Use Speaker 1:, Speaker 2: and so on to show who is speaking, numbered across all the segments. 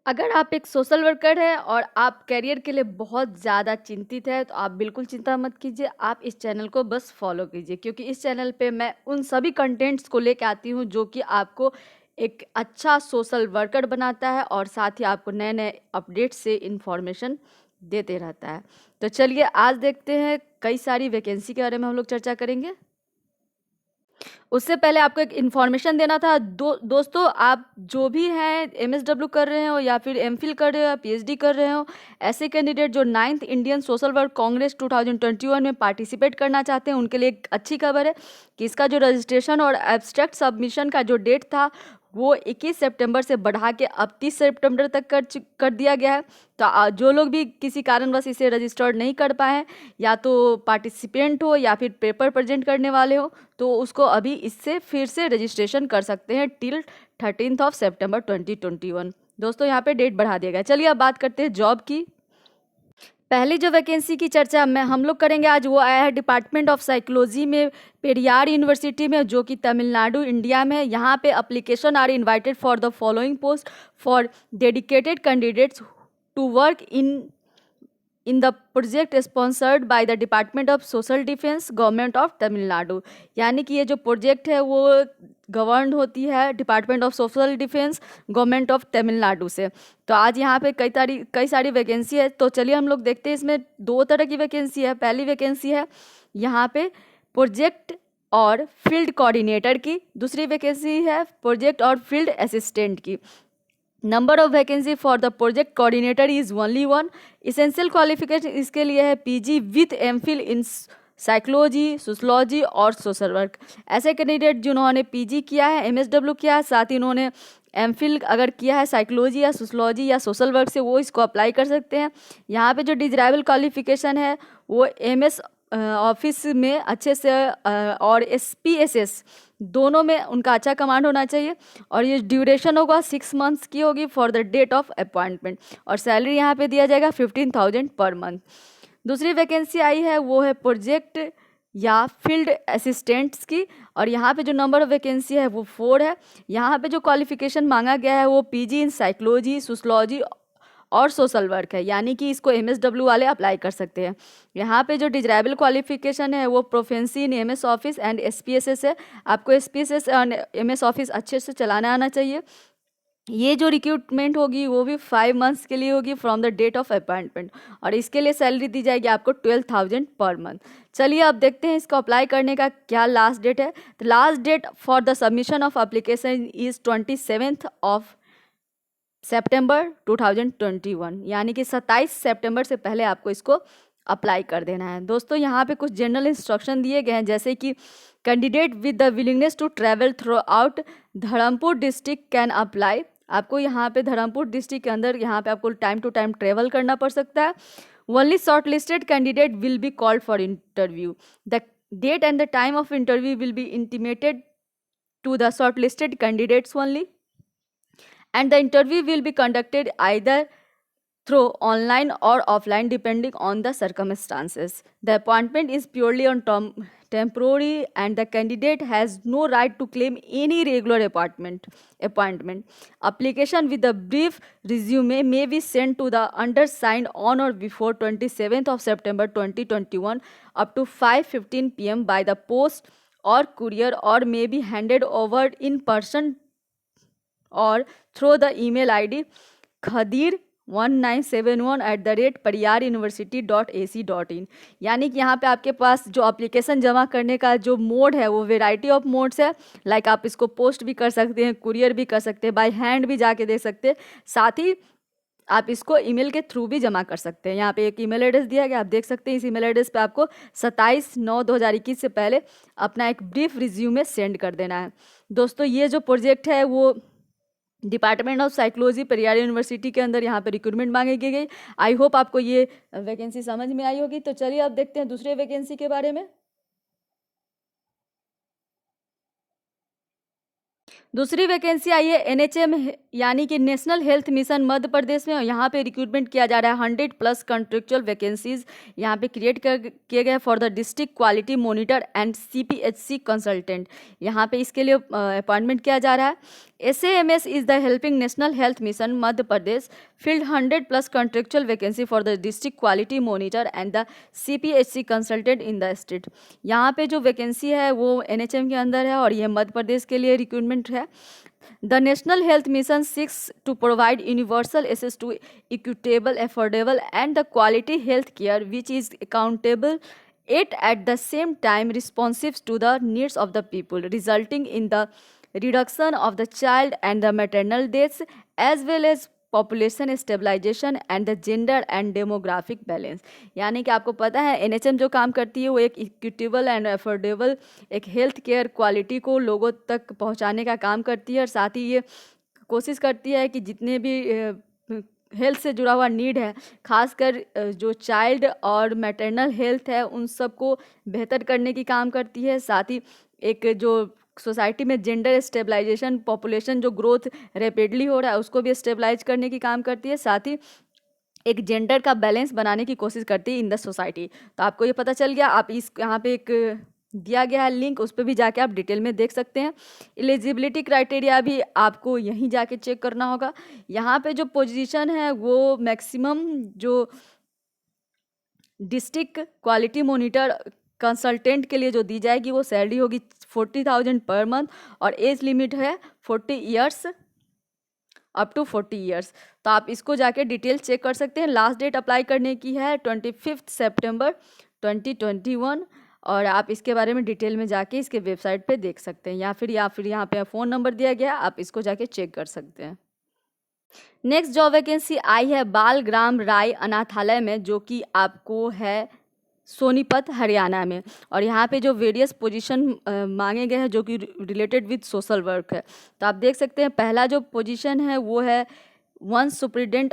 Speaker 1: अगर आप एक सोशल वर्कर हैं और आप करियर के लिए बहुत ज़्यादा चिंतित हैं, तो आप बिल्कुल चिंता मत कीजिए। आप इस चैनल को बस फॉलो कीजिए, क्योंकि इस चैनल पे मैं उन सभी कंटेंट्स को लेके आती हूँ जो कि आपको एक अच्छा सोशल वर्कर बनाता है और साथ ही आपको नए-नए अपडेट से इन्फॉर्मेशन देते रहता है। तो चलिए आज देखते हैं, कई सारी वैकेंसी के बारे में हम लोग चर्चा करेंगे। उससे पहले आपको एक इन्फॉर्मेशन देना था। दोस्तों, आप जो भी हैं, एमएसडब्ल्यू कर रहे हो या फिर एमफिल कर रहे हो या पीएचडी कर रहे हो, ऐसे कैंडिडेट जो 9th Indian social work Congress 2021 में पार्टिसिपेट करना चाहते हैं, उनके लिए एक अच्छी खबर है कि इसका जो रजिस्ट्रेशन और एब्स्ट्रैक्ट सबमिशन का जो डेट था वो 21 सितंबर से बढ़ा के अब 30 सितंबर तक कर दिया गया है। तो जो लोग भी किसी कारणवश इसे रजिस्टर्ड नहीं कर पाए हैं, या तो पार्टिसिपेंट हो या फिर पेपर प्रेजेंट करने वाले हो, तो उसको अभी इससे फिर से रजिस्ट्रेशन कर सकते हैं टिल 13 सितंबर 2021। दोस्तों, यहाँ पे डेट बढ़ा दिया गया। चलिए अब बात करते हैं जॉब की। पहली जो वैकेंसी की चर्चा में हम लोग करेंगे आज, वो आया है डिपार्टमेंट ऑफ साइकोलॉजी में, पेरियार यूनिवर्सिटी में, जो कि तमिलनाडु इंडिया में है। यहाँ पे application are invited for the following post for dedicated candidates to work in the project sponsored by the department of social defence government of Tamil Nadu. यानी कि ये जो प्रोजेक्ट है वो गवर्न होती है department of social defence government of Tamil Nadu से। तो आज यहाँ पे कई सारी वैकेंसी है। तो चलिए हम लोग देखते हैं, इसमें दो तरह की वैकेंसी है। पहली वैकेंसी है यहाँ पे प्रोजेक्ट और फील्ड कोऑर्डिनेटर की, दूसरी वैकेंसी है प्रोजेक्ट और फील्ड असिस्टेंट की। Number of vacancy for the project coordinator is only one. Essential qualification इसके लिए है PG with MPhil in psychology, sociology और सोशल वर्क। ऐसे कैंडिडेट जिन्होंने पीजी किया है, एमएसडब्ल्यू किया है, साथ ही इन्होंने एमफिल अगर किया है साइकोलॉजी या सोशलॉजी या सोशल वर्क से, वो इसको अप्लाई कर सकते हैं। यहाँ पे जो डिजराइबल क्वालिफिकेशन है वो एमएस ऑफिस में अच्छे से और एसपीएसएस दोनों में उनका अच्छा कमांड होना चाहिए। और ये ड्यूरेशन होगा 6 मंथ्स की होगी for the date of appointment. और सैलरी यहाँ पे दिया जाएगा 15,000 पर मंथ। दूसरी वैकेंसी आई है वो है प्रोजेक्ट या फील्ड असिस्टेंट्स की, और यहाँ पे जो नंबर ऑफ वैकेंसी है वो 4 है। यहाँ पे जो क्वालिफिकेशन मांगा गया है वो पीजी इन साइकोलॉजी, सोशलॉजी और सोशल वर्क है, यानी कि इसको एमएसडब्ल्यू वाले अप्लाई कर सकते हैं। यहाँ पे जो डिजराइबल क्वालिफिकेशन है वो proficiency in MS office and SPSS है। आपको एसपीएसएस और एमएस ऑफिस अच्छे से चलाना आना चाहिए। ये जो रिक्रूटमेंट होगी वो भी 5 मंथ्स के लिए होगी from the date of appointment, और इसके लिए सैलरी दी जाएगी आपको 12,000 पर मंथ। चलिए अब देखते हैं इसको अप्लाई करने का क्या लास्ट डेट है। तो last date for the submission of application is 27 of September 2021, यानी कि 27 सितंबर से पहले आपको इसको अप्लाई कर देना है। दोस्तों, यहाँ पे कुछ जनरल इंस्ट्रक्शन दिए गए हैं, जैसे कि candidate with the willingness to travel throughout Dharampur district can apply. आपको यहाँ पे धर्मपुर डिस्ट्रिक्ट के अंदर यहाँ पे आपको टाइम टू टाइम ट्रेवल करना पड़ सकता है। Only shortlisted candidate will be called for interview. The date and the time of interview will be intimated to the shortlisted candidates only, and the interview will be conducted either through online or offline depending on the circumstances. The appointment is purely on temporary and the candidate has no right to claim any regular appointment. Application with a brief resume may be sent to the undersigned on or before 27th of September 2021 up to 5:15 p.m. by the post or courier, or may be handed over in person और through the email ID khadir1971@pariyaruniversity.ac.in। यानी कि यहाँ पे आपके पास जो application जमा करने का जो मोड है वो वेराइटी ऑफ मोड्स है। लाइक आप इसको पोस्ट भी कर सकते हैं, कुरियर भी कर सकते हैं, बाय हैंड भी जाके दे सकते हैं, साथ ही आप इसको ईमेल के थ्रू भी जमा कर सकते हैं। यहाँ पे एक ईमेल एड्रेस दिया गया, आप देख सकते हैं। इस ईमेल एड्रेस पे आपको 27/9/2021 से पहले अपना एक ब्रीफ रिज्यूमे सेंड कर देना है। दोस्तों, ये जो प्रोजेक्ट है वो department of psychology Periyar university के अंदर यहाँ पे रिक्रूटमेंट मांगी गई। आई होप आपको ये वैकेंसी समझ में आई होगी। तो चलिए अब देखते हैं दूसरे वैकेंसी के बारे में। दूसरी वैकेंसी आई है एनएचएम यानी कि national health mission Madhya Pradesh में, और यहाँ पे रिक्रूटमेंट किया जा रहा है 100+ कॉन्ट्रेक्चुअल वैकेंसीज यहाँ पे क्रिएट किए गए for the district quality monitor and CPHC consultant. यहाँ पे इसके लिए अपॉइंटमेंट किया जा रहा है। SAMS is the helping national health mission Madhya Pradesh filled 100+ contractual vacancy for the district quality monitor and the CPHC consultant in the state। यहाँ पे जो वैकेंसी है वो NHM के अंदर है और ये मध्य प्रदेश के लिए रिक्रूटमेंट है। The National Health Mission seeks to provide universal access to equitable, affordable and the quality health care which is accountable it at the same time responsive to the needs of the people, resulting in the reduction of the child and the maternal deaths as well as population stabilisation and the gender and demographic balance. यानी कि आपको पता है NHM जो काम करती है वो एक इक्विटेबल एंड अफोर्डेबल एक हेल्थ केयर क्वालिटी को लोगों तक पहुंचाने का काम करती है, और साथ ही ये कोशिश करती है कि जितने भी हेल्थ से जुड़ा हुआ नीड है, खासकर जो चाइल्ड और मैटरनल हेल्थ है उन सबको बेहतर करने की काम करती है। साथ ही एक जो सोसाइटी में जेंडर स्टेबलाइजेशन, पॉपुलेशन जो ग्रोथ रैपिडली हो रहा है उसको भी स्टेबलाइज करने की काम करती है, साथ ही एक जेंडर का बैलेंस बनाने की कोशिश करती है इन द सोसाइटी। तो आपको ये पता चल गया। आप इस यहाँ पे एक दिया गया है लिंक, उस पर भी जाके आप डिटेल में देख सकते हैं। एलिजिबिलिटी क्राइटेरिया भी आपको यहीं जाके चेक करना होगा। यहाँ पे जो पोजीशन है वो मैक्सिमम जो डिस्ट्रिक्ट क्वालिटी मॉनिटर कंसल्टेंट के लिए जो दी जाएगी वो सैलरी होगी 40,000 पर मंथ, और एज लिमिट है 40 ईयर्स अप टू 40 ईयर्स। तो आप इसको जाके डिटेल चेक कर सकते हैं। लास्ट डेट अप्लाई करने की है 25 सितंबर 2021, और आप इसके बारे में डिटेल में जाके इसके वेबसाइट पे देख सकते हैं, या फिर यहाँ पे फ़ोन नंबर दिया गया, आप इसको जाके चेक कर सकते हैं। नेक्स्ट जॉब वैकेंसी आई है बाल ग्राम राय अनाथालय में, जो कि आपको है सोनीपत हरियाणा में, और यहाँ पे जो वेरियस पोजीशन मांगे गए हैं जो कि रिलेटेड विद सोशल वर्क है। तो आप देख सकते हैं पहला जो पोजीशन है वो है 1 सुपरिटेंडेंट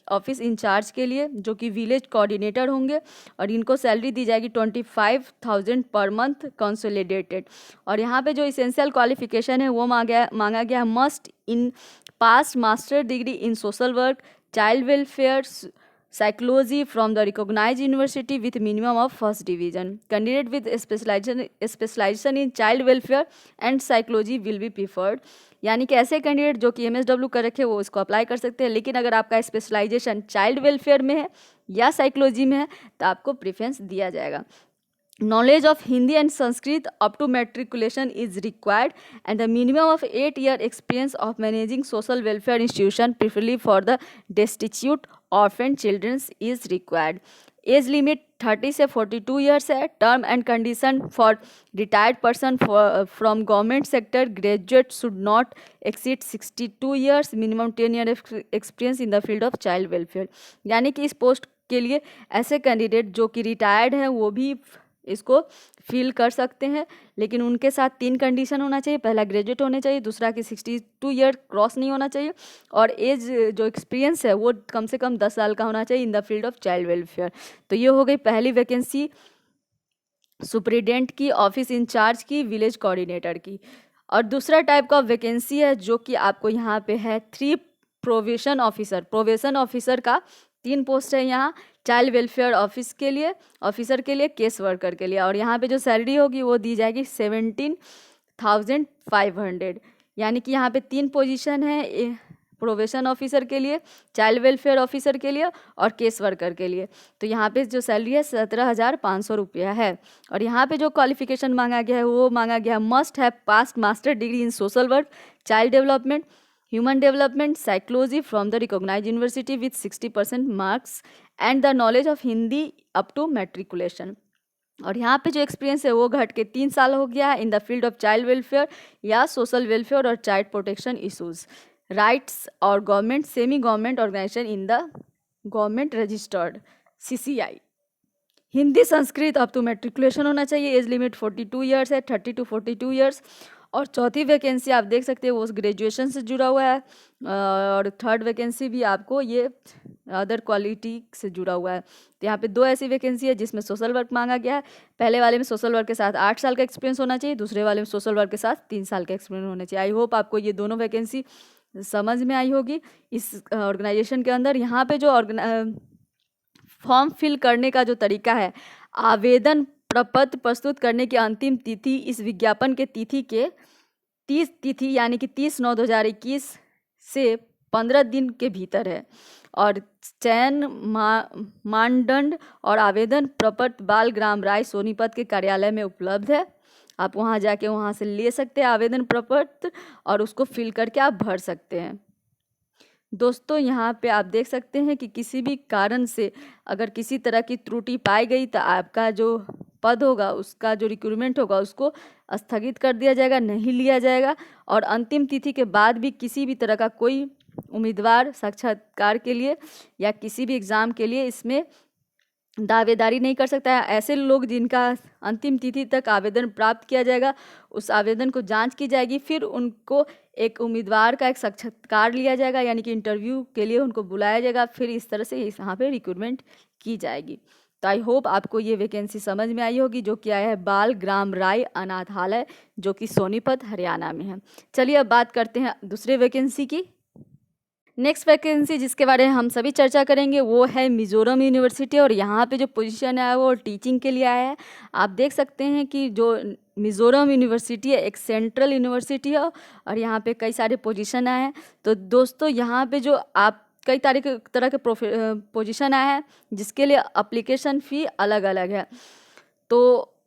Speaker 1: ऑफिस इंचार्ज के लिए, जो कि विलेज कोऑर्डिनेटर होंगे, और इनको सैलरी दी जाएगी 25,000 पर मंथ कंसोलिडेटेड। और यहाँ पे जो इसेंशियल क्वालिफिकेशन है वो मांगा गया must in pass master degree in social work, child welfare, psychology from the recognized university with minimum of first division. Candidate with specialization in child welfare and psychology will be preferred। यानी कि ऐसे candidate जो कि MSW कर रखे वो इसको apply कर सकते हैं, लेकिन अगर आपका स्पेशलाइजेशन चाइल्ड वेलफेयर में है या साइकोलॉजी में है तो आपको प्रेफरेंस दिया जाएगा। Knowledge of Hindi and Sanskrit up to matriculation is required, and the minimum of 8-year experience of managing social welfare institution, preferably for the destitute orphan children, is required। Age limit 30 से 42 years है। Term and condition for retired person from government sector graduate should not exceed 62 years, minimum 10 year experience in the field of child welfare. यानी कि इस post के लिए ऐसे candidate जो कि रिटायर्ड हैं वो भी इसको फिल कर सकते हैं, लेकिन उनके साथ 3 कंडीशन होना चाहिए। पहला ग्रेजुएट होने चाहिए, दूसरा कि 62 ईयर क्रॉस नहीं होना चाहिए, और एज जो एक्सपीरियंस है वो कम से कम 10 साल का होना चाहिए इन the field of child welfare. तो ये हो गई पहली वैकेंसी सुपरिटेंडेंट की, ऑफिस इंचार्ज की, विलेज कोऑर्डिनेटर की। और दूसरा टाइप का वैकेंसी है जो कि आपको यहाँ पे है 3 प्रोवेशन ऑफिसर। प्रोवेशन ऑफिसर का 3 पोस्ट है यहाँ, चाइल्ड वेलफेयर ऑफिसर के लिए, केस वर्कर के लिए, और यहाँ पे जो सैलरी होगी वो दी जाएगी 17,500। यानी कि यहाँ पे 3 पोजीशन है, प्रोवेशन ऑफिसर के लिए, चाइल्ड वेलफेयर ऑफिसर के लिए और केस वर्कर के लिए। तो यहाँ पे जो सैलरी है 17,500 रुपया है। और यहाँ पे जो क्वालिफिकेशन मांगा गया है वो मांगा गया है must have past master degree in social work, child development, human development, psychology from the recognized university with 60% marks and the knowledge of Hindi up to matriculation। और यहाँ पे जो एक्सपीरियंस है वो घट के 3 साल हो गया है in the field of child welfare या सोशल वेलफेयर और चाइल्ड प्रोटेक्शन इशूज़, राइट्स और government semi government organisation in the government registered CCI। Hindi Sanskrit up to matriculation होना चाहिए। एज लिमिट 42 ईयर्स है, 30 to 42 ईयर्स। और चौथी वैकेंसी आप देख सकते हैं वो ग्रेजुएशन से जुड़ा हुआ है, और थर्ड वैकेंसी भी आपको ये अदर क्वालिटी से जुड़ा हुआ है। तो यहाँ पे 2 ऐसी वैकेंसी है जिसमें सोशल वर्क मांगा गया है। पहले वाले में सोशल वर्क के साथ 8 साल का एक्सपीरियंस होना चाहिए, दूसरे वाले में सोशल वर्क के साथ 3 साल का एक्सपीरियंस होना चाहिए। आई होप आपको ये दोनों वैकेंसी समझ में आई होगी इस ऑर्गेनाइजेशन के अंदर। यहाँ पे जो फॉर्म फिल करने का जो तरीका है, आवेदन प्रपत्र प्रस्तुत करने की अंतिम तिथि इस विज्ञापन के तिथि के 30 तिथि यानी कि 30/9/2021 से 15 दिन के भीतर है। और चयन मानदंड और आवेदन प्रपत्र बालग्राम राय सोनीपत के कार्यालय में उपलब्ध है। आप वहां जाके वहां से ले सकते हैं आवेदन प्रपत्र और उसको फिल करके आप भर सकते हैं। दोस्तों यहाँ पे आप देख सकते हैं कि किसी भी कारण से अगर किसी तरह की त्रुटि पाई गई तो आपका जो पद होगा, उसका जो रिक्रूटमेंट होगा, उसको स्थगित कर दिया जाएगा, नहीं लिया जाएगा। और अंतिम तिथि के बाद भी किसी भी तरह का कोई उम्मीदवार साक्षात्कार के लिए या किसी भी एग्ज़ाम के लिए इसमें दावेदारी नहीं कर सकता है। ऐसे लोग जिनका अंतिम तिथि तक आवेदन प्राप्त किया जाएगा, उस आवेदन को जांच की जाएगी, फिर उनको एक उम्मीदवार का एक साक्षात्कार लिया जाएगा, यानी कि इंटरव्यू के लिए उनको बुलाया जाएगा, फिर इस तरह से यहाँ पे रिक्रूटमेंट की जाएगी। तो आई होप आपको ये वैकेंसी समझ में आई होगी, जो कि आया है बाल ग्राम राय अनाथालय, जो कि सोनीपत हरियाणा में है। चलिए अब बात करते हैं दूसरे वैकेंसी की। नेक्स्ट वैकेंसी जिसके बारे में हम सभी चर्चा करेंगे वो है मिजोरम यूनिवर्सिटी, और यहाँ पे जो पोजीशन है वो टीचिंग के लिए आया है। आप देख सकते हैं कि जो मिजोरम यूनिवर्सिटी है एक सेंट्रल यूनिवर्सिटी है और यहाँ पे कई सारे पोजीशन आए हैं। तो दोस्तों यहाँ पे जो आप कई तरह के पोजीशन आए हैं जिसके लिए अप्लीकेशन फ़ी अलग अलग है। तो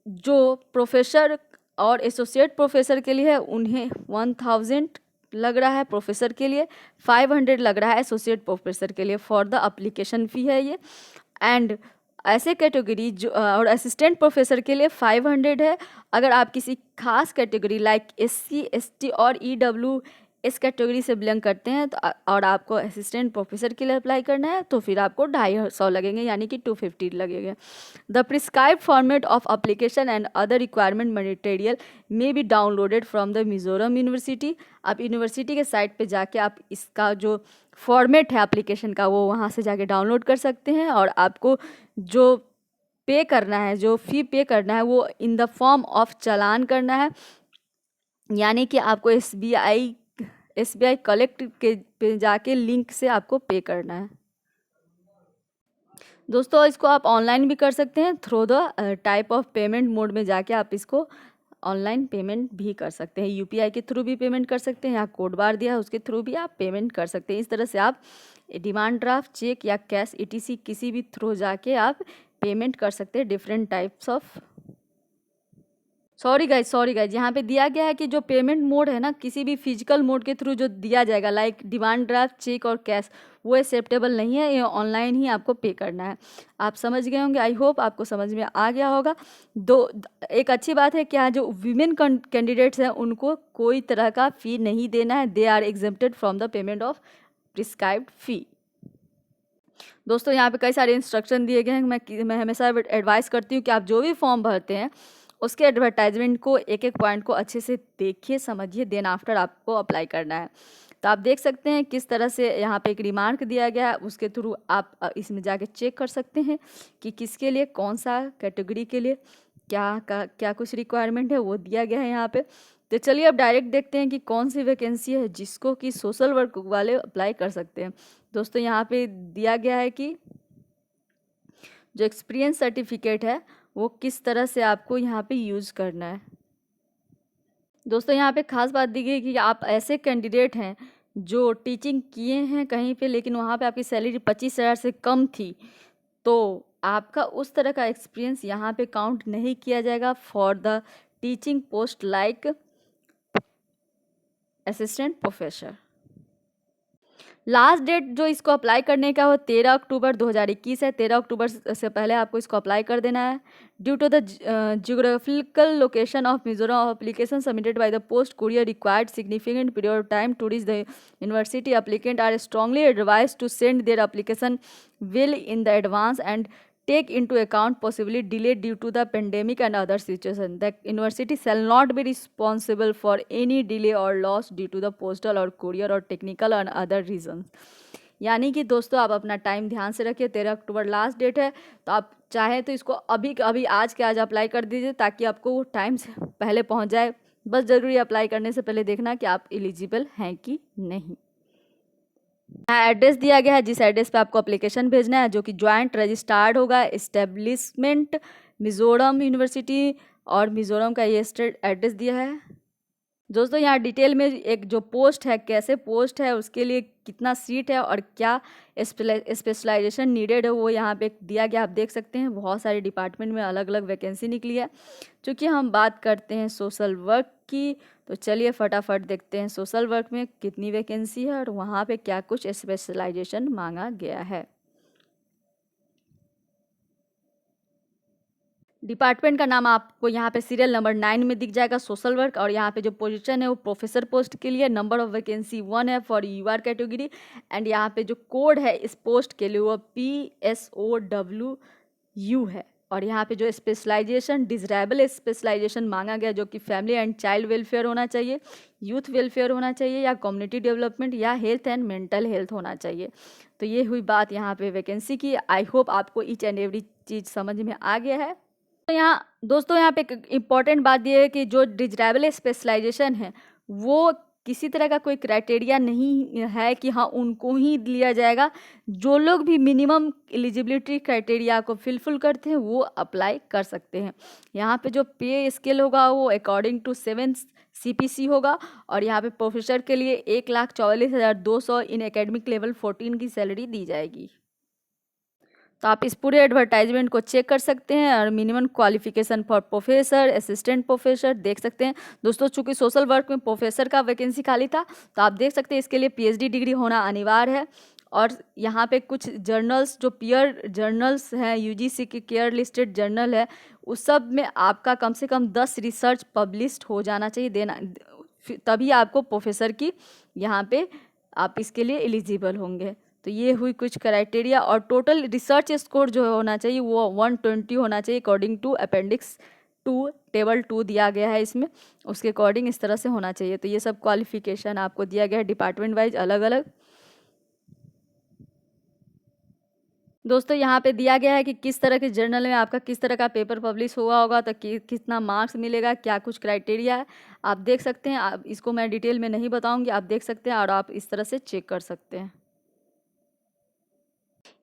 Speaker 1: जो प्रोफेसर और एसोसिएट प्रोफेसर के लिए है उन्हें 1000 लग रहा है, प्रोफेसर के लिए 500 लग रहा है, एसोसिएट प्रोफेसर के लिए फॉर द अप्लीकेशन फ़ी है ये। एंड ऐसे कैटेगरी जो और असिस्टेंट प्रोफेसर के लिए 500 है। अगर आप किसी खास कैटेगरी लाइक SC ST और EW इस कैटेगरी से बिलोंग करते हैं तो और आपको असिस्टेंट प्रोफेसर के लिए अप्लाई करना है तो फिर आपको 250 लगेंगे, यानी कि 250 लगेंगे। The prescribed format of application and other requirement material may be downloaded from the Mizoram university. आप यूनिवर्सिटी के साइट पे जाके आप इसका जो फॉर्मेट है एप्लीकेशन का वो वहाँ से जाके डाउनलोड कर सकते हैं, और आपको जो पे करना है, जो फ़ी पे करना है वो इन द फॉर्म ऑफ चालान करना है, यानी कि आपको SBI कलेक्ट के पे जाके लिंक से आपको पे करना है। दोस्तों इसको आप ऑनलाइन भी कर सकते हैं, through the type of payment mode में जाके आप इसको ऑनलाइन पेमेंट भी कर सकते हैं। UPI के थ्रू भी पेमेंट कर सकते हैं, यहाँ कोड बार दिया है उसके थ्रू भी आप पेमेंट कर सकते हैं। इस तरह से आप डिमांड ड्राफ्ट, चेक या कैश ETC किसी भी थ्रू जाके आप पेमेंट कर सकते हैं different types of. Sorry guys यहाँ पे दिया गया है कि जो पेमेंट मोड है ना, किसी भी फिजिकल मोड के थ्रू जो दिया जाएगा लाइक डिमांड ड्राफ्ट, चेक और कैश, वो एक्सेप्टेबल नहीं है, ये ऑनलाइन ही आपको पे करना है। आप समझ गए होंगे, आई होप आपको समझ में आ गया होगा। एक अच्छी बात है कि जो वीमेन कैंडिडेट्स हैं उनको कोई तरह का फ़ी नहीं देना है, they are exempted from the payment of prescribed fee. दोस्तों यहाँ पे कई सारे इंस्ट्रक्शन दिए गए हैं। मैं हमेशा एडवाइस करती हूँ कि आप जो भी फॉर्म भरते हैं उसके एडवर्टाइजमेंट को एक एक पॉइंट को अच्छे से देखिए, समझिए, देन आफ्टर आपको अप्लाई करना है। तो आप देख सकते हैं किस तरह से यहाँ पे एक रिमार्क दिया गया है, उसके थ्रू आप इसमें जाके चेक कर सकते हैं कि किसके लिए, कौन सा कैटेगरी के लिए क्या कुछ रिक्वायरमेंट है वो दिया गया है यहाँ पे। तो चलिए अब डायरेक्ट देखते हैं कि कौन सी वैकेंसी है जिसको कि सोशल वर्क वाले अप्लाई कर सकते हैं। दोस्तों यहाँ पे दिया गया है कि जो एक्सपीरियंस सर्टिफिकेट है वो किस तरह से आपको यहाँ पे यूज़ करना है। दोस्तों यहाँ पे खास बात दी गई कि आप ऐसे कैंडिडेट हैं जो टीचिंग किए हैं कहीं पे, लेकिन वहाँ पे आपकी सैलरी 25,000 से कम थी, तो आपका उस तरह का एक्सपीरियंस यहाँ पे काउंट नहीं किया जाएगा for the teaching post like assistant professor. Last date जो इसको अप्लाई करने का वो 13 अक्टूबर 2021 है। 13 अक्टूबर से पहले आपको इसको अप्लाई कर देना है। Due to the geographical location of Mizoram, application submitted by the post courier required significant period of time to reach the university. Applicant are strongly advised to send their application well in the advance and take into account possibly delay due to the pandemic and other situation. The university shall not be responsible for any delay or loss due to the postal or courier or technical and other reasons. यानी कि दोस्तों आप अपना time ध्यान से रखिए, 13 अक्टूबर last date है, तो आप चाहें तो इसको अभी अभी आज के आज अप्लाई कर दीजिए ताकि आपको वो टाइम से पहले पहुंच जाए। बस ज़रूरी अप्लाई करने से पहले देखना कि आप एलिजिबल हैं कि नहीं। यहाँ एड्रेस दिया गया है, जिस एड्रेस पे आपको एप्लीकेशन भेजना है, जो कि ज्वाइंट रजिस्टर्ड होगा इस्टेब्लिशमेंट मिज़ोरम यूनिवर्सिटी, और मिज़ोरम का ये स्टेट एड्रेस दिया है। दोस्तों यहाँ डिटेल में एक जो पोस्ट है, कैसे पोस्ट है, उसके लिए कितना सीट है और क्या स्पेशलाइजेशन नीडेड है, वो यहाँ पे दिया गया। आप देख सकते हैं बहुत सारे डिपार्टमेंट में अलग अलग वैकेंसी निकली है। चूँकि हम बात करते हैं सोशल वर्क की, तो चलिए फटाफट देखते हैं सोशल वर्क में कितनी वैकेंसी है और वहाँ पे क्या कुछ स्पेशलाइजेशन मांगा गया है। डिपार्टमेंट का नाम आपको यहाँ पे सीरियल नंबर 9 में दिख जाएगा, सोशल वर्क। और यहाँ पे जो पोजीशन है वो प्रोफेसर पोस्ट के लिए, नंबर ऑफ वैकेंसी 1 है फॉर यूआर कैटेगरी। एंड यहाँ पे जो कोड है इस पोस्ट के लिए वो PSOWU है। और यहाँ पे जो स्पेशलाइजेशन डिजरेबल स्पेशलाइजेशन मांगा गया, जो कि फैमिली एंड चाइल्ड वेलफेयर होना चाहिए, यूथ वेलफेयर होना चाहिए, या कम्युनिटी डेवलपमेंट, या हेल्थ एंड मेंटल हेल्थ होना चाहिए। तो ये हुई बात यहाँ पे वैकेंसी की। आई होप आपको ईच एंड एवरी चीज़ समझ में आ गया है। तो यहाँ दोस्तों यहाँ पे एक इम्पॉर्टेंट बात ये है कि जो डिजरेबल स्पेशलाइजेशन है वो किसी तरह का कोई क्राइटेरिया नहीं है कि हाँ उनको ही लिया जाएगा। जो लोग भी मिनिमम एलिजिबिलिटी क्राइटेरिया को फिलफिल करते हैं वो अप्लाई कर सकते हैं। यहाँ पे जो पे स्केल होगा वो अकॉर्डिंग टू 7 CPC होगा। और यहाँ पे प्रोफेसर के लिए 1,44,200 इन एकेडमिक लेवल 14 की सैलरी दी जाएगी। तो आप इस पूरे एडवर्टाइजमेंट को चेक कर सकते हैं। और minimum qualification for professor, assistant professor देख सकते हैं। दोस्तों चूंकि सोशल वर्क में प्रोफेसर का वैकेंसी खाली था, तो आप देख सकते हैं इसके लिए PhD डिग्री होना अनिवार्य है। और यहाँ पे कुछ जर्नल्स जो पीयर जर्नल्स हैं, UGC के केयर लिस्टेड जर्नल है, उस सब में आपका कम से कम 10 रिसर्च पब्लिश्ड हो जाना चाहिए, देना तभी आपको प्रोफेसर की यहाँ पे आप इसके लिए एलिजिबल होंगे। तो ये हुई कुछ क्राइटेरिया। और टोटल रिसर्च स्कोर जो होना चाहिए वो 120 होना चाहिए अकॉर्डिंग टू अपेंडिक्स 2 टेबल 2 दिया गया है इसमें, उसके अकॉर्डिंग इस तरह से होना चाहिए। तो ये सब क्वालिफिकेशन आपको दिया गया है डिपार्टमेंट वाइज अलग अलग। दोस्तों यहाँ पे दिया गया है कि किस तरह के जर्नल में आपका किस तरह का पेपर पब्लिश हुआ होगा, तो कितना मार्क्स मिलेगा, क्या कुछ क्राइटेरिया है, आप देख सकते हैं। आप इसको मैं डिटेल में नहीं बताऊंगी, आप देख सकते हैं और आप इस तरह से चेक कर सकते हैं।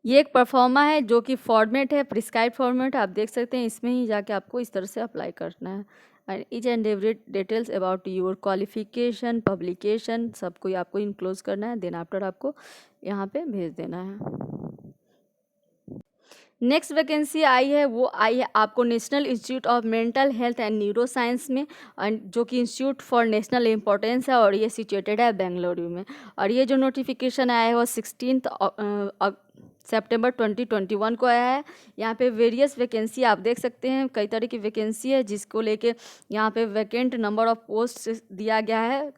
Speaker 1: ये एक परफॉर्मा है जो कि फॉर्मेट है, प्रिस्क्राइब फॉर्मेट, आप देख सकते हैं। इसमें ही जाके आपको इस तरह से अप्लाई करना है। And each and every details about your qualification, publication, सब कोई आपको इनक्लोज करना है। देन आफ्टर आपको यहाँ पे भेज देना है। नेक्स्ट वैकेंसी आई है वो आई है आपको national institute of mental health and neuro science में, जो कि इंस्टीट्यूट फॉर नेशनल इम्पोर्टेंस है और ये सिचुएटेड है बेंगलुरु में। और ये जो नोटिफिकेशन आया है वो 16 सितंबर 2021 को आया है। यहाँ पे वेरियस वैकेंसी आप देख सकते हैं, कई तरह की वैकेंसी है जिसको लेके यहाँ पे वैकेंट नंबर ऑफ पोस्ट दिया गया है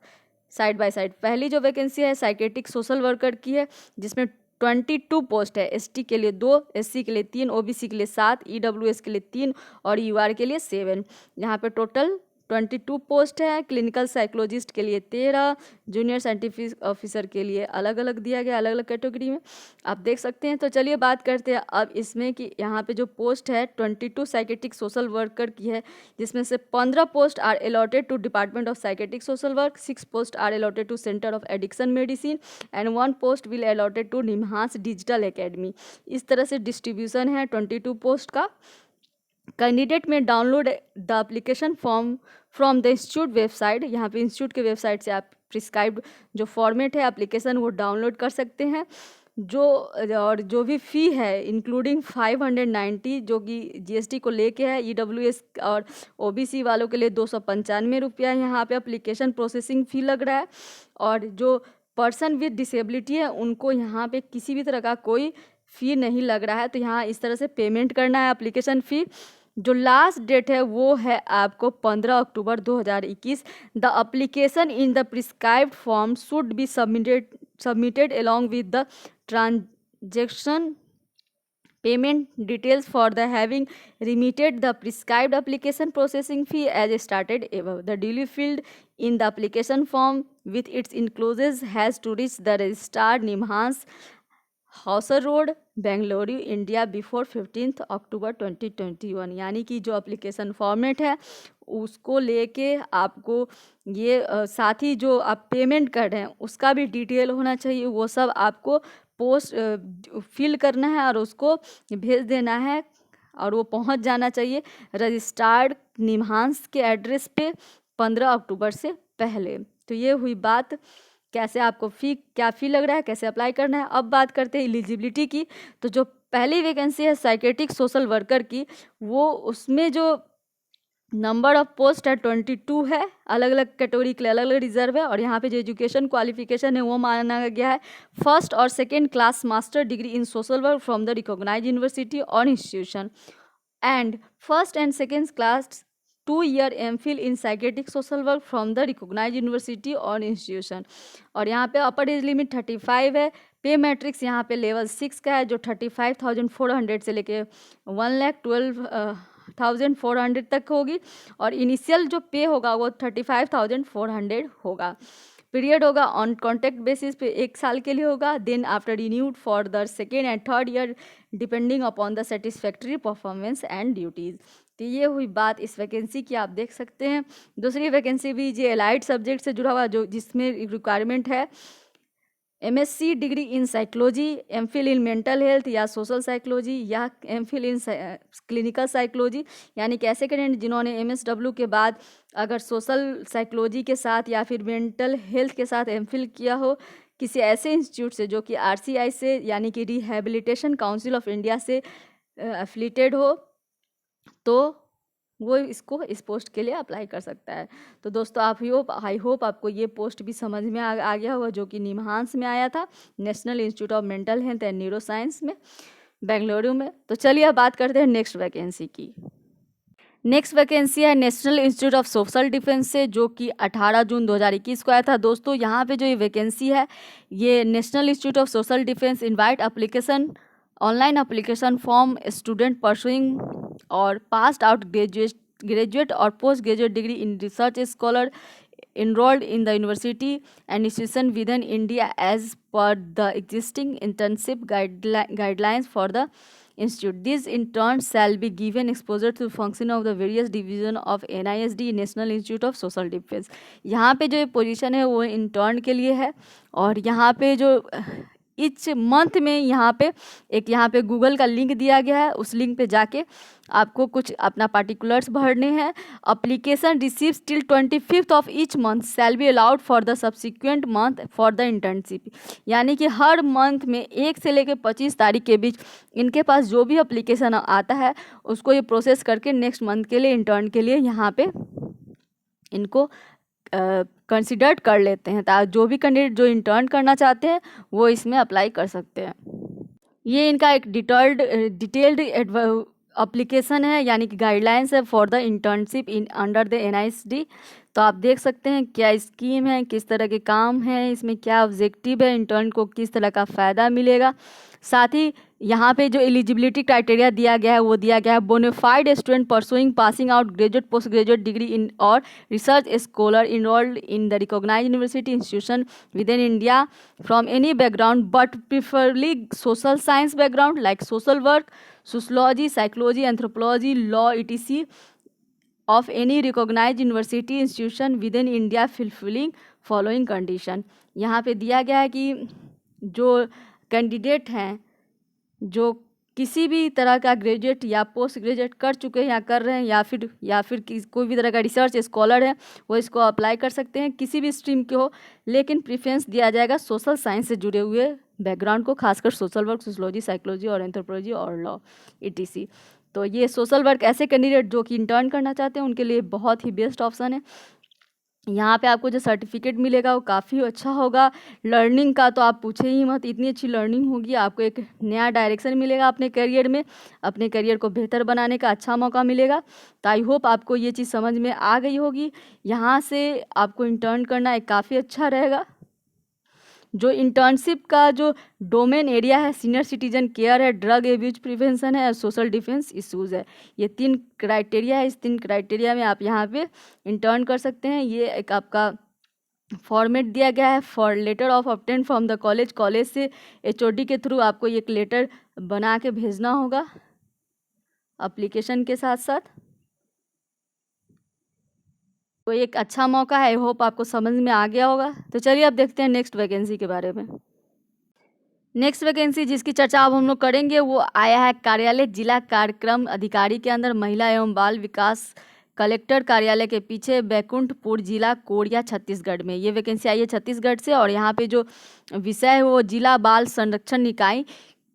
Speaker 1: साइड बाय साइड। पहली जो वैकेंसी है साइकेट्रिक सोशल वर्कर की है, जिसमें 22 पोस्ट है। ST के लिए 2, SC के लिए 3, OBC के लिए 7, EWS के लिए 3 और UR के लिए 7। यहाँ पे टोटल 22 पोस्ट है। क्लिनिकल साइकोलॉजिस्ट के लिए 13, जूनियर साइंटिफिक ऑफिसर के लिए अलग अलग दिया गया, अलग अलग कैटेगरी में आप देख सकते हैं। तो चलिए बात करते हैं अब इसमें कि यहाँ पे जो पोस्ट है 22 साइकेट्रिक सोशल वर्कर की है, जिसमें से 15 post are allotted to department of psychiatric social work, 6 post are allotted to centre of addiction medicine and 1 post will allotted to NIMHANS digital academy. इस तरह से डिस्ट्रीब्यूशन है 22 पोस्ट का। कैंडिडेट में download the application form from the institute website. यहाँ पे institute के website से आप प्रिस्क्राइब्ड जो फॉर्मेट है एप्लीकेशन वो डाउनलोड कर सकते हैं। और जो भी फ़ी है इंक्लूडिंग 590 जो कि GST को लेके है, EWS और OBC वालों के लिए 295 रुपया यहाँ पे एप्लीकेशन प्रोसेसिंग फ़ी लग रहा है। और जो पर्सन विद डिसेबिलिटी है उनको यहाँ पे किसी भी तरह का कोई फ़ी नहीं लग रहा है। तो यहाँ इस तरह से पेमेंट करना है एप्लीकेशन फ़ी। जो लास्ट डेट है वो है आपको 15 अक्टूबर 2021। The application in the prescribed form should be submitted along with the transaction payment details for the having remitted the prescribed application processing fee as started above. The duly filled in the application form with its enclosures has to reach the registrar Nimhans Hauser road, Bengaluru, India before 15 अक्टूबर 2021। यानी कि जो application format है उसको लेके आपको ये साथ ही जो आप पेमेंट कर रहे हैं उसका भी डिटेल होना चाहिए, वो सब आपको पोस्ट फिल करना है और उसको भेज देना है और वो पहुंच जाना चाहिए रजिस्टर्ड निम्हांस के एड्रेस पे 15 अक्टूबर से पहले। तो ये हुई बात कैसे आपको क्या फ़ी लग रहा है, कैसे अप्लाई करना है। अब बात करते हैं एलिजिबिलिटी की। तो जो पहली वैकेंसी है साइकेट्रिक सोशल वर्कर की, वो उसमें जो नंबर ऑफ पोस्ट है 22 है, अलग अलग कैटेगरी के लिए अलग अलग रिजर्व है। और यहाँ पे जो एजुकेशन क्वालिफिकेशन है वो माना गया है फर्स्ट और second class master degree in social work from the recognise university और institution and first and second class 2 year MPhil in psychiatric social work from the recognise university और इंस्टीट्यूशन। और यहाँ पे अपर एज लिमिट 35 है। पे matrix यहाँ पे level 6 का है जो 35,400 से लेके 1,12,400 तक होगी। और इनिशियल जो पे होगा वो 35,400 होगा। पीरियड होगा ऑन कॉन्ट्रैक्ट बेसिस पे 1 साल के लिए होगा। Then after renewed for the second and third year depending upon the satisfactory performance and duties. तो ये हुई बात इस वैकेंसी की, आप देख सकते हैं। दूसरी वैकेंसी भी जो एलाइड सब्जेक्ट से जुड़ा हुआ जो जिसमें रिक्वायरमेंट है MSc degree in psychology, MPhil in mental health या सोशल साइकोलॉजी या MPhil इन क्लिनिकल साइकोलॉजी। यानी कि ऐसे कैंडिडेट जिन्होंने MSW के बाद अगर सोशल साइकोलॉजी के साथ या फिर मेंटल हेल्थ के साथ MPhil किया हो किसी ऐसे इंस्टीट्यूट से जो कि RCI से यानी कि रिहैबिलिटेशन काउंसिल ऑफ इंडिया से एफिलिएटेड हो, तो वो इसको इस पोस्ट के लिए अप्लाई कर सकता है। तो दोस्तों आई होप आपको ये पोस्ट भी समझ में आ गया होगा, जो कि निम्हांस में आया था, national institute of mental health and neuro science में, बेंगलुरु में। तो चलिए अब बात करते हैं नेक्स्ट वैकेंसी की। नेक्स्ट वैकेंसी है national institute of social defence से, जो कि 18 जून 2021 को आया था। दोस्तों यहाँ पे जो ये वैकेंसी है, ये national institute of social defence invite application online application form student pursuing और पास्ड आउट ग्रेजुएट और post graduate degree in research scholar enrolled in the university and institution within India as per the existing internship guidelines for the institute. These interns shall be given exposure to function of the various division of NISD National Institute of Social Defense. यहाँ पे जो position है वो intern के लिए है। और यहाँ पे जो इच मंथ में यहाँ पे गूगल का लिंक दिया गया है, उस लिंक पे जाके आपको कुछ अपना पार्टिकुलर्स भरने हैं। Application receives till 25th of each month shall be allowed for the subsequent month for the internship. यानी कि हर मंथ में 1 से लेकर 25 तारीख के बीच इनके पास जो भी अप्लीकेशन आता है उसको ये प्रोसेस करके नेक्स्ट मंथ के लिए इंटर्न के लिए यहाँ पे इनको कंसिडर्ड कर लेते हैं, ताकि जो भी कैंडिडेट जो इंटर्न करना चाहते हैं वो इसमें अप्लाई कर सकते हैं। ये इनका एक डिटेल्ड एप्लीकेशन है, यानी कि गाइडलाइंस है for the internship in under the NISD। तो आप देख सकते हैं क्या स्कीम है, किस तरह के काम है, इसमें क्या ऑब्जेक्टिव है, इंटर्न को किस तरह का फ़ायदा मिलेगा। साथ ही यहाँ पे जो एलिजिबिलिटी क्राइटेरिया दिया गया है वो दिया गया है bonafide student pursuing passing out graduate post graduate degree in और research scholar enrolled in the recognise university institution within India from any background but preferably social science background like social work, sociology, psychology, anthropology, law etc of any recognized university institution within India fulfilling following condition। यहाँ पे दिया गया है कि जो candidate हैं जो किसी भी तरह का ग्रेजुएट या पोस्ट ग्रेजुएट कर चुके हैं या कर रहे हैं या फिर कोई भी तरह का रिसर्च स्कॉलर है वो इसको अप्लाई कर सकते हैं, किसी भी स्ट्रीम के हो, लेकिन प्रेफरेंस दिया जाएगा सोशल साइंस से जुड़े हुए बैकग्राउंड को, खासकर सोशल वर्क, सोशलॉजी, साइकोलॉजी और एंथ्रोपोलॉजी और लॉ etc। तो ये सोशल वर्क ऐसे कैंडिडेट जो कि इंटर्न करना चाहते हैं उनके लिए बहुत ही बेस्ट ऑप्शन है। यहाँ पे आपको जो सर्टिफिकेट मिलेगा वो काफ़ी अच्छा होगा। लर्निंग का तो आप पूछे ही मत, इतनी अच्छी लर्निंग होगी, आपको एक नया डायरेक्शन मिलेगा अपने करियर में, अपने करियर को बेहतर बनाने का अच्छा मौका मिलेगा। तो आई होप आपको ये चीज़ समझ में आ गई होगी। यहाँ से आपको इंटर्न करना एक काफ़ी अच्छा रहेगा। जो इंटर्नशिप का जो डोमेन एरिया है सीनियर सिटीजन केयर है, ड्रग एब्यूज प्रिवेंशन है, सोशल डिफेंस इश्यूज़ है। ये 3 क्राइटेरिया है, इस 3 क्राइटेरिया में आप यहाँ पे इंटर्न कर सकते हैं। ये एक आपका फॉर्मेट दिया गया है for letter of obtain from the college, college से HOD के थ्रू आपको एक लेटर बना के भेजना होगा एप्लीकेशन के साथ साथ। तो एक अच्छा मौका है, आई होप आपको समझ में आ गया होगा। तो चलिए अब देखते हैं नेक्स्ट वैकेंसी के बारे में। नेक्स्ट वैकेंसी जिसकी चर्चा अब हम लोग करेंगे वो आया है कार्यालय जिला कार्यक्रम अधिकारी के अंदर, महिला एवं बाल विकास कलेक्टर कार्यालय के पीछे, बैकुंठपुर जिला कोरिया छत्तीसगढ़ में। ये वैकेंसी आई है छत्तीसगढ़ से और यहाँ पे जो विषय है वो जिला बाल संरक्षण इकाई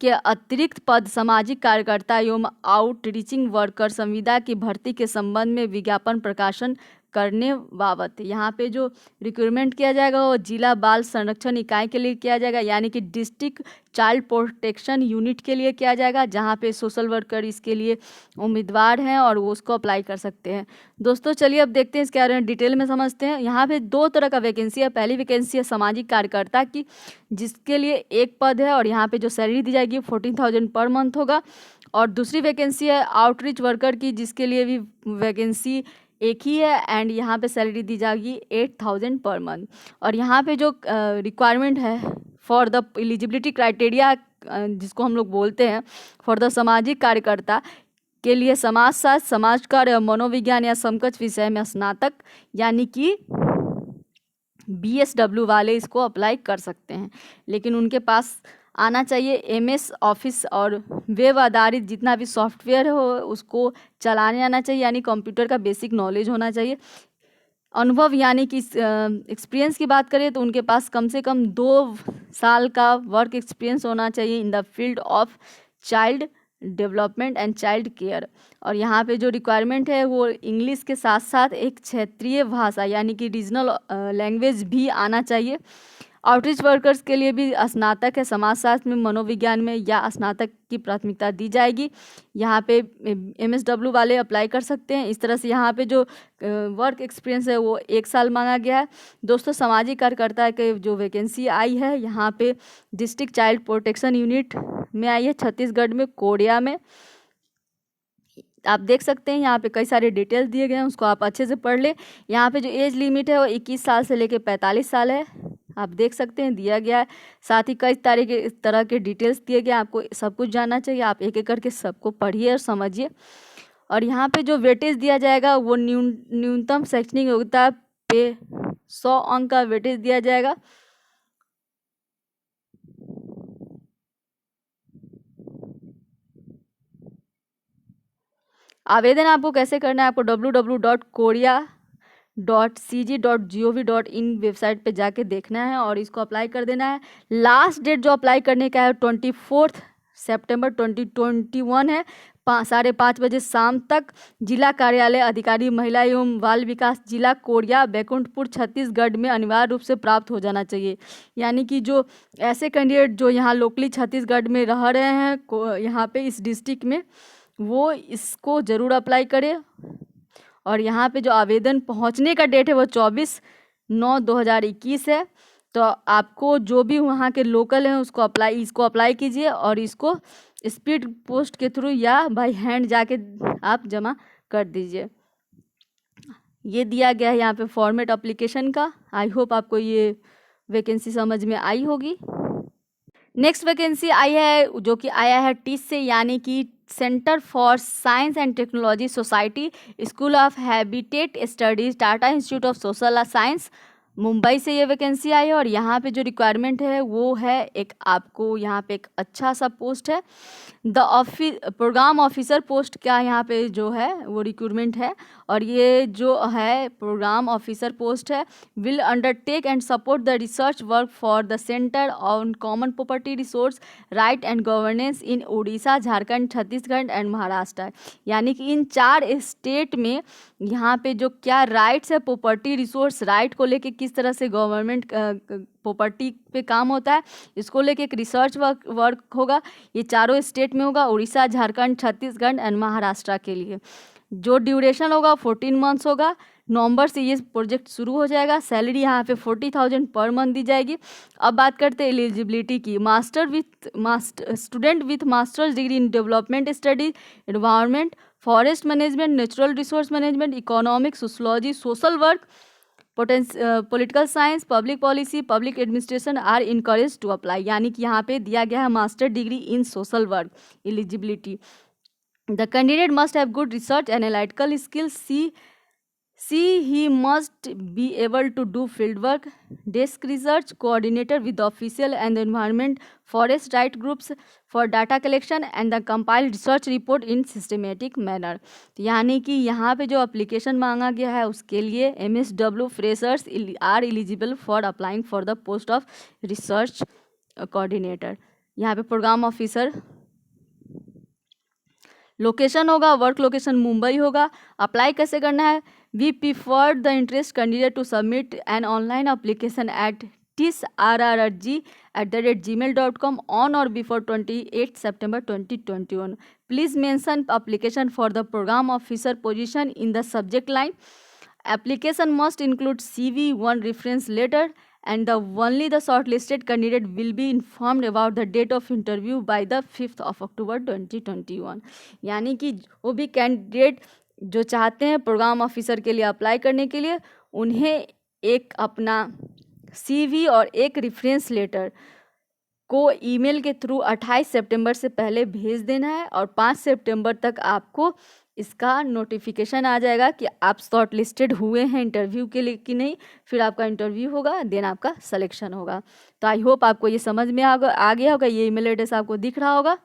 Speaker 1: के अतिरिक्त पद सामाजिक कार्यकर्ता एवं आउटरीचिंग वर्कर संविदा की भर्ती के संबंध में विज्ञापन प्रकाशन करने बाबत। यहाँ पे जो रिक्रूटमेंट किया जाएगा वो जिला बाल संरक्षण इकाई के लिए किया जाएगा, यानी कि डिस्ट्रिक्ट चाइल्ड प्रोटेक्शन यूनिट के लिए किया जाएगा, जहाँ पे सोशल वर्कर इसके लिए उम्मीदवार हैं और वो उसको अप्लाई कर सकते हैं। दोस्तों चलिए अब देखते हैं इसके बारे में डिटेल में समझते हैं। यहाँ पे दो तरह का वैकेंसी है। पहली वैकेंसी है सामाजिक कार्यकर्ता की, जिसके लिए एक पद है और यहाँ पे जो सैलरी दी जाएगी 14,000 पर मंथ होगा। और दूसरी वैकेंसी है आउटरीच वर्कर की, जिसके लिए भी वैकेंसी एक ही है एंड यहाँ पे सैलरी दी जाएगी 8,000 पर मंथ। और यहाँ पे जो रिक्वायरमेंट है फॉर द एलिजिबिलिटी क्राइटेरिया जिसको हम लोग बोलते हैं फॉर द सामाजिक कार्यकर्ता के लिए समाजशास्त्र, समाज कार्य और मनोविज्ञान या समकक्ष विषय में स्नातक यानी कि BSW वाले इसको अप्लाई कर सकते हैं, लेकिन उनके पास आना चाहिए MS ऑफिस और वेब आधारित जितना भी सॉफ्टवेयर हो उसको चलाने आना चाहिए, यानी कंप्यूटर का बेसिक नॉलेज होना चाहिए। अनुभव यानी कि एक्सपीरियंस की बात करें तो उनके पास कम से कम 2 साल का वर्क एक्सपीरियंस होना चाहिए इन the field of child development and child care. और यहाँ पे जो रिक्वायरमेंट है वो इंग्लिश के साथ साथ एक क्षेत्रीय भाषा यानी कि रीजनल लैंग्वेज भी आना चाहिए। आउटरीच वर्कर्स के लिए भी स्नातक है समाजशास्त्र में, मनोविज्ञान में या स्नातक की प्राथमिकता दी जाएगी। यहाँ पे MSW वाले अप्लाई कर सकते हैं। इस तरह से यहाँ पे जो वर्क एक्सपीरियंस है वो 1 साल मांगा गया है। दोस्तों सामाजिक कार्यकर्ता के जो वैकेंसी आई है यहाँ पे डिस्ट्रिक्ट चाइल्ड प्रोटेक्शन यूनिट में आई है छत्तीसगढ़ में कोरिया में। आप देख सकते हैं यहाँ पे कई सारे डिटेल्स दिए गए हैं, उसको आप अच्छे से पढ़ ले। यहाँ पे जो एज लिमिट है वो 21 साल से लेकर 45 साल है, आप देख सकते हैं दिया गया है। साथ ही कई तरह के डिटेल्स दिए गए हैं, आपको सब कुछ जानना चाहिए। आप एक एक करके सबको पढ़िए और समझिए। और यहाँ पे जो वेटेज दिया जाएगा वो न्यूनतम शैक्षणिक योग्यता पे 100 अंक का वेटेज दिया जाएगा। आवेदन आपको कैसे करना है, आपको www.korea.cg.gov.in वेबसाइट पे जाके देखना है और इसको अप्लाई कर देना है। लास्ट डेट जो अप्लाई करने का है 24 सितंबर 2021 है, 5:30 बजे शाम तक। जिला कार्यालय अधिकारी महिला एवं बाल विकास जिला कोरिया बैकुंठपुर छत्तीसगढ़ में अनिवार्य रूप से प्राप्त हो जाना चाहिए। यानी कि जो ऐसे कैंडिडेट जो यहाँ लोकली छत्तीसगढ़ में रह रहे हैं यहाँ पे इस डिस्ट्रिक्ट में, वो इसको ज़रूर अप्लाई करें। और यहाँ पे जो आवेदन पहुँचने का डेट है वो 24/9/2021 है। तो आपको जो भी वहाँ के लोकल हैं इसको अप्लाई कीजिए और इसको स्पीड पोस्ट के थ्रू या बाय हैंड जाके आप जमा कर दीजिए। ये दिया गया है यहाँ पे फॉर्मेट एप्लीकेशन का। आई होप आपको ये वैकेंसी समझ में आई होगी। नेक्स्ट वैकेंसी आई है जो कि आया है टीस से, यानी कि centre for science and technology society school of habitat studies Tata institute of social science Mumbai से ये वैकेंसी आई है। और यहाँ पे जो रिक्वायरमेंट है वो है आपको यहाँ पे एक अच्छा सा पोस्ट है प्रोग्राम ऑफिसर पोस्ट का यहाँ पे जो है वो रिक्रूटमेंट है। और ये जो है प्रोग्राम ऑफिसर पोस्ट है will undertake and support the research work for the centre on common property resource right and governance in Orissa, Jharkhand, Chhattisgarh and Maharashtra. यानी कि इन 4 स्टेट में यहाँ पे जो क्या राइट्स है प्रॉपर्टी रिसोर्स राइट को लेके किस तरह से गवर्नमेंट प्रॉपर्टी पे काम होता है, इसको लेके एक रिसर्च वर्क होगा। ये 4 स्टेट में होगा, उड़ीसा, झारखंड, छत्तीसगढ़ एंड महाराष्ट्र के लिए। जो ड्यूरेशन होगा 14 मंथ्स होगा। नवंबर से ये प्रोजेक्ट शुरू हो जाएगा। सैलरी यहाँ पे 40,000 पर मंथ दी जाएगी। अब बात करते हैं एलिजिबिलिटी की। Student with masters degree in development studies, environment, forest management, natural resource management, economics, sociology, social work, political science, public policy, public administration are encourage to apply, यानी कि यहाँ पे दिया गया है master degree in social work eligibility. The candidate must have good research analytical skills, he must be able to do field work, desk research, coordinator with the official and the environment forest right groups for data collection and the compile research report in systematic manner। तो यानी कि यहाँ पे जो application मांगा गया है उसके लिए MSW freshers are eligible for applying for the post of research coordinator. यहाँ पे प्रोग्राम ऑफिसर लोकेशन होगा, वर्क लोकेशन मुंबई होगा। अप्लाई कैसे करना है? We prefer the interest candidate to submit an online application at tisrrg@gmail.com on or before 28 September 2021. Please mention application for the program officer position in the subject line. Application must include CV, one reference letter, and only the shortlisted candidate will be informed about the date of interview by the 5th of October 2021। यानी कि वो भी candidate जो चाहते हैं programme officer के लिए apply करने के लिए, उन्हें एक अपना CV और एक रेफरेंस लेटर को ईमेल के थ्रू 28 सितंबर से पहले भेज देना है और 5 सितंबर तक आपको इसका नोटिफिकेशन आ जाएगा कि आप शॉर्ट लिस्टेड हुए हैं इंटरव्यू के लिए कि नहीं। फिर आपका इंटरव्यू होगा, देन आपका सिलेक्शन होगा। तो आई होप आपको ये समझ में आ गया होगा। ये ईमेल एड्रेस आपको दिख रहा होगा।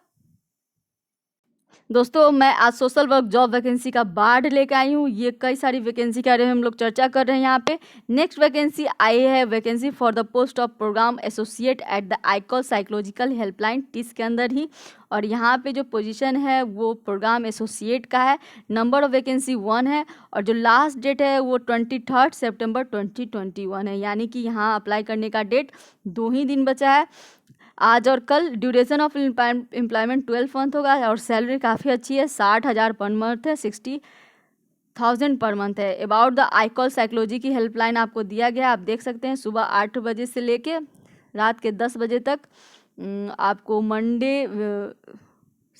Speaker 1: दोस्तों, मैं आज सोशल वर्क जॉब वैकेंसी का बाढ़ लेके आई हूँ। ये कई सारी वैकेंसी के बारे में हम लोग चर्चा कर रहे हैं यहाँ पे। नेक्स्ट वैकेंसी आई है, vacancy for the post of programme associate at the iCall psychological helpline TISS के अंदर ही। और यहाँ पे जो पोजीशन है वो प्रोग्राम एसोसिएट का है। नंबर ऑफ वैकेंसी 1 है और जो लास्ट डेट है वो 23 सितंबर 2021 है। यानी कि यहाँ अप्लाई करने का डेट 2 ही दिन बचा है, आज और कल। ड्यूरेशन ऑफ एम्प्लॉयमेंट 12 मंथ होगा और सैलरी काफ़ी अच्छी है, 60,000 पर मंथ है, 60,000 पर मंथ है। अबाउट द आईकॉल साइकोलॉजी की हेल्पलाइन आपको दिया गया है, आप देख सकते हैं। सुबह 8 बजे से लेके रात के 10 बजे तक आपको मंडे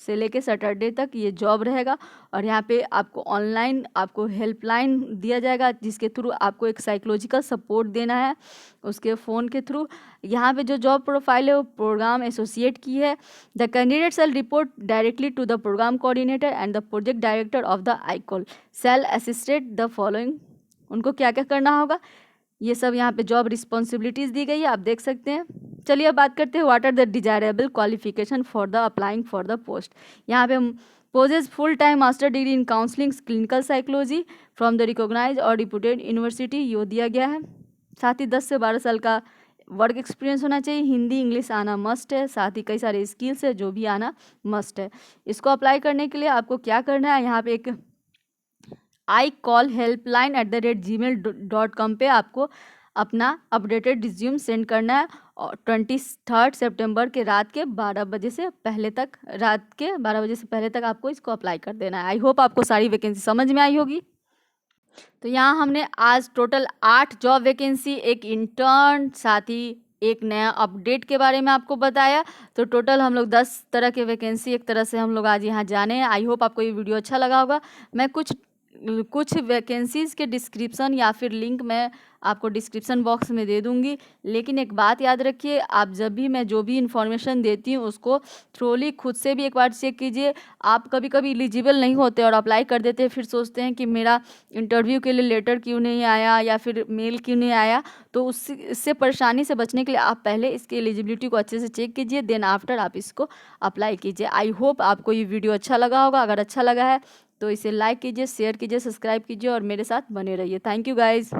Speaker 1: से लेके सैटरडे तक ये जॉब रहेगा। और यहाँ पे आपको ऑनलाइन आपको हेल्पलाइन दिया जाएगा जिसके थ्रू आपको एक साइकोलॉजिकल सपोर्ट देना है उसके फ़ोन के थ्रू। यहाँ पे जो जॉब प्रोफाइल है वो प्रोग्राम एसोसिएट की है। The candidate shall report directly to the programme coordinator and the project director of the iCall cell assisted the following. उनको क्या क्या करना होगा ये सब यहाँ पे जॉब रिस्पॉन्सिबिलिटीज़ दी गई है, आप देख सकते हैं। चलिए अब बात करते हैं what are the desirable qualification for the applying for the post. यहाँ पे possess full time master degree in counselling clinical psychology from the recognise और रिप्यूटेड यूनिवर्सिटी, ये दिया गया है। साथ ही 10 से 12 साल का वर्क एक्सपीरियंस होना चाहिए। हिंदी इंग्लिश आना मस्ट है, साथ ही कई सारे स्किल्स है जो भी आना मस्ट है। इसको अप्लाई करने के लिए आपको क्या करना है, यहाँ पे एक iCallHelpline@gmail.com पे आपको अपना अपडेटेड रिज्यूम सेंड करना है और 23 सितंबर के रात के 12 बजे से पहले तक आपको इसको अप्लाई कर देना है। आई होप आपको सारी वैकेंसी समझ में आई होगी। तो यहाँ हमने आज टोटल 8 जॉब वैकेंसी, एक इंटर्न, साथ ही एक नया अपडेट के बारे में आपको बताया। तो टोटल हम लोग 10 तरह के वैकेंसी एक तरह से हम लोग आज यहाँ जाने हैं। आई होप आपको ये वीडियो अच्छा लगा होगा। मैं कुछ वैकेंसीज़ के डिस्क्रिप्शन या फिर लिंक मैं आपको डिस्क्रिप्शन बॉक्स में दे दूंगी। लेकिन एक बात याद रखिए, आप जब भी मैं जो भी इन्फॉर्मेशन देती हूँ उसको थ्रोली खुद से भी एक बार चेक कीजिए। आप कभी कभी एलिजिबल नहीं होते और अप्लाई कर देते हैं, फिर सोचते हैं कि मेरा इंटरव्यू के लिए लेटर क्यों नहीं आया या फिर मेल क्यों नहीं आया। तो इससे परेशानी से बचने के लिए आप पहले इसकी एलिजिबिलिटी को अच्छे से चेक कीजिए, देन आफ्टर आप इसको अप्लाई कीजिए। आई होप आपको ये वीडियो अच्छा लगा होगा। अगर अच्छा लगा है तो इसे लाइक कीजिए, शेयर कीजिए, सब्सक्राइब कीजिए और मेरे साथ बने रहिए। Thank you guys.